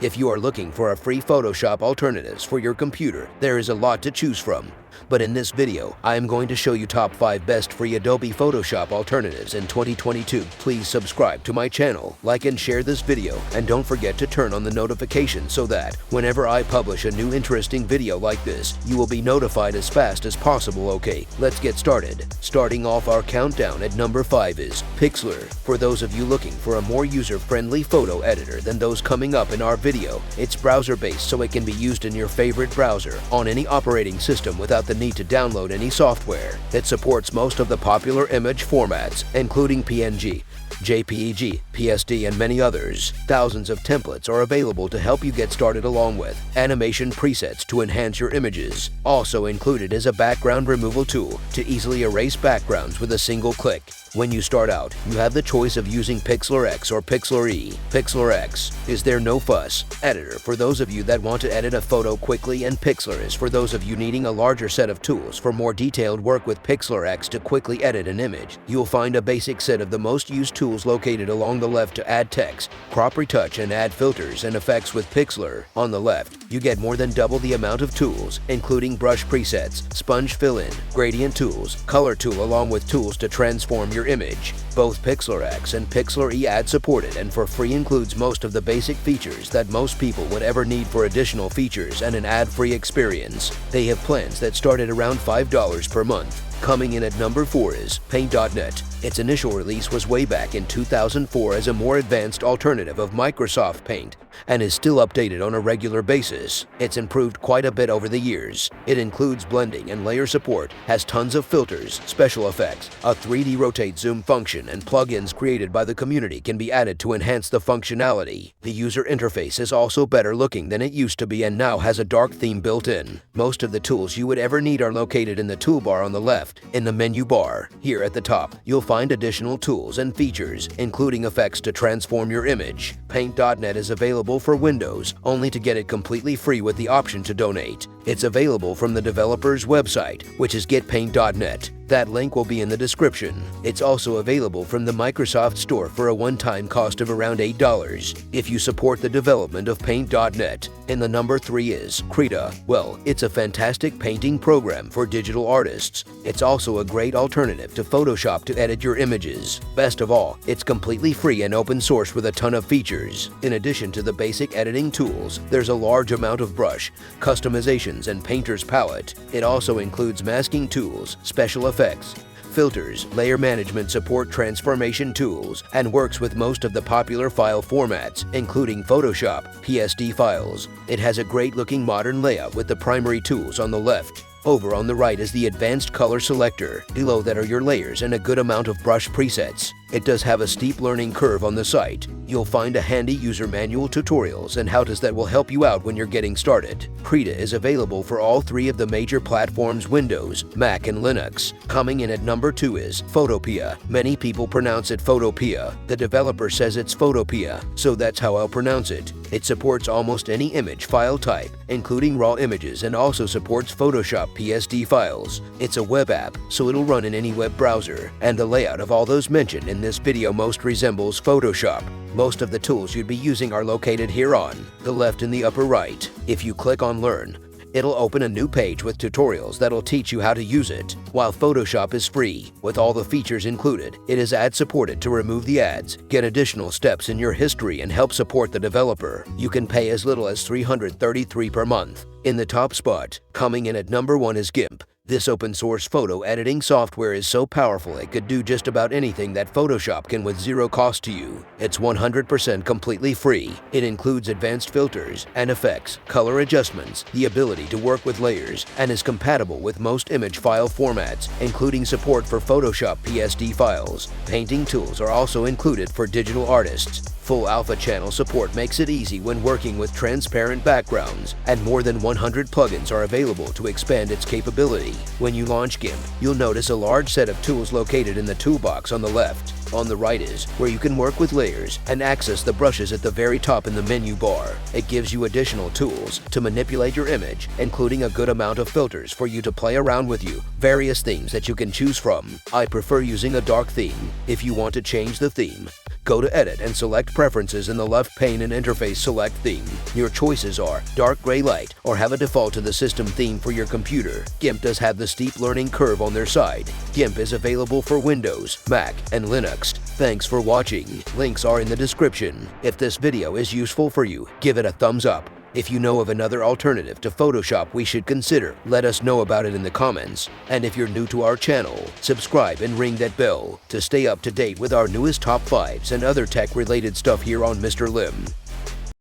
If you are looking for a free Photoshop alternatives for your computer, there is a lot to choose from. But in this video, I am going to show you top 5 best free Adobe Photoshop alternatives in 2022. Please subscribe to my channel, like and share this video, and don't forget to turn on the notifications so that whenever I publish a new interesting video like this, you will be notified as fast as possible. Okay, let's get started. Starting off our countdown at number 5 is Pixlr. For those of you looking for a more user-friendly photo editor than those coming up in our video, it's browser-based so it can be used in your favorite browser on any operating system without the need to download any software. It supports most of the popular image formats, including PNG, JPEG, PSD, and many others. Thousands of templates are available to help you get started, along with animation presets to enhance your images. Also included is a background removal tool to easily erase backgrounds with a single click. When you start out, you have the choice of using Pixlr X or Pixlr E. Pixlr X is their no-fuss editor for those of you that want to edit a photo quickly, and Pixlr is for those of you needing a larger set of tools for more detailed work. With Pixlr X to quickly edit an image, you'll find a basic set of the most used tools located along the left to add text, crop, retouch, and add filters and effects. With Pixlr on the left, you get more than double the amount of tools, including brush presets, sponge fill-in, gradient tools, color tool, along with tools to transform your image. Both Pixlr X and Pixlr E ad supported and for free includes most of the basic features that most people would ever need. For additional features and an ad-free experience, they have plans that start at around $5 per month. Coming in at number 4 is Paint.net. Its initial release was way back in 2004 as a more advanced alternative of Microsoft Paint and is still updated on a regular basis. It's improved quite a bit over the years. It includes blending and layer support, has tons of filters, special effects, a 3D rotate zoom function, and plugins created by the community can be added to enhance the functionality. The user interface is also better looking than it used to be and now has a dark theme built in. Most of the tools you would ever need are located in the toolbar on the left. In the menu bar, here at the top, you'll find additional tools and features, including effects to transform your image. Paint.net is available for Windows, only to get it completely free with the option to donate. It's available from the developer's website, which is getpaint.net. That link will be in the description. It's also available from the Microsoft Store for a one-time cost of around $8 if you support the development of Paint.net. And the number 3 is Krita. Well, it's a fantastic painting program for digital artists. It's also a great alternative to Photoshop to edit your images. Best of all, it's completely free and open source with a ton of features. In addition to the basic editing tools, there's a large amount of brush, customizations, and painter's palette. It also includes masking tools, special effects, filters, layer management support, transformation tools, and works with most of the popular file formats, including Photoshop, PSD files. It has a great looking modern layout with the primary tools on the left. Over on the right is the advanced color selector. Below that are your layers and a good amount of brush presets. It does have a steep learning curve on the site. You'll find a handy user manual, tutorials, and how-tos that will help you out when you're getting started. Krita is available for all 3 of the major platforms, Windows, Mac, and Linux. Coming in at number 2 is Photopea. Many people pronounce it Photopea. The developer says it's Photopea, so that's how I'll pronounce it. It supports almost any image file type, including raw images, and also supports Photoshop PSD files. It's a web app, so it'll run in any web browser, and the layout of all those mentioned in this video most resembles Photoshop. Most of the tools you'd be using are located here on the left in the upper right. If you click on Learn, it'll open a new page with tutorials that'll teach you how to use it. While Photoshop is free, with all the features included, it is ad-supported to remove the ads, get additional steps in your history, and help support the developer. You can pay as little as $333 per month. In the top spot, coming in at number 1 is GIMP. This open-source photo editing software is so powerful it could do just about anything that Photoshop can with zero cost to you. It's 100% completely free. It includes advanced filters and effects, color adjustments, the ability to work with layers, and is compatible with most image file formats, including support for Photoshop PSD files. Painting tools are also included for digital artists. Full alpha channel support makes it easy when working with transparent backgrounds, and more than 100 plugins are available to expand its capability. When you launch GIMP, you'll notice a large set of tools located in the toolbox on the left. On the right is where you can work with layers and access the brushes at the very top in the menu bar. It gives you additional tools to manipulate your image, including a good amount of filters for you to play around with, various themes that you can choose from. I prefer using a dark theme. If you want to change the theme, Go to Edit and select Preferences in the left pane and interface select Theme. Your choices are Dark Gray Light or have a default to the system theme for your computer. GIMP does have the steep learning curve on their side. GIMP is available for Windows, Mac, and Linux. Thanks for watching. Links are in the description. If this video is useful for you, give it a thumbs up. If you know of another alternative to Photoshop we should consider, let us know about it in the comments. And if you're new to our channel, subscribe and ring that bell to stay up to date with our newest top 5s and other tech-related stuff here on Mr. Lim.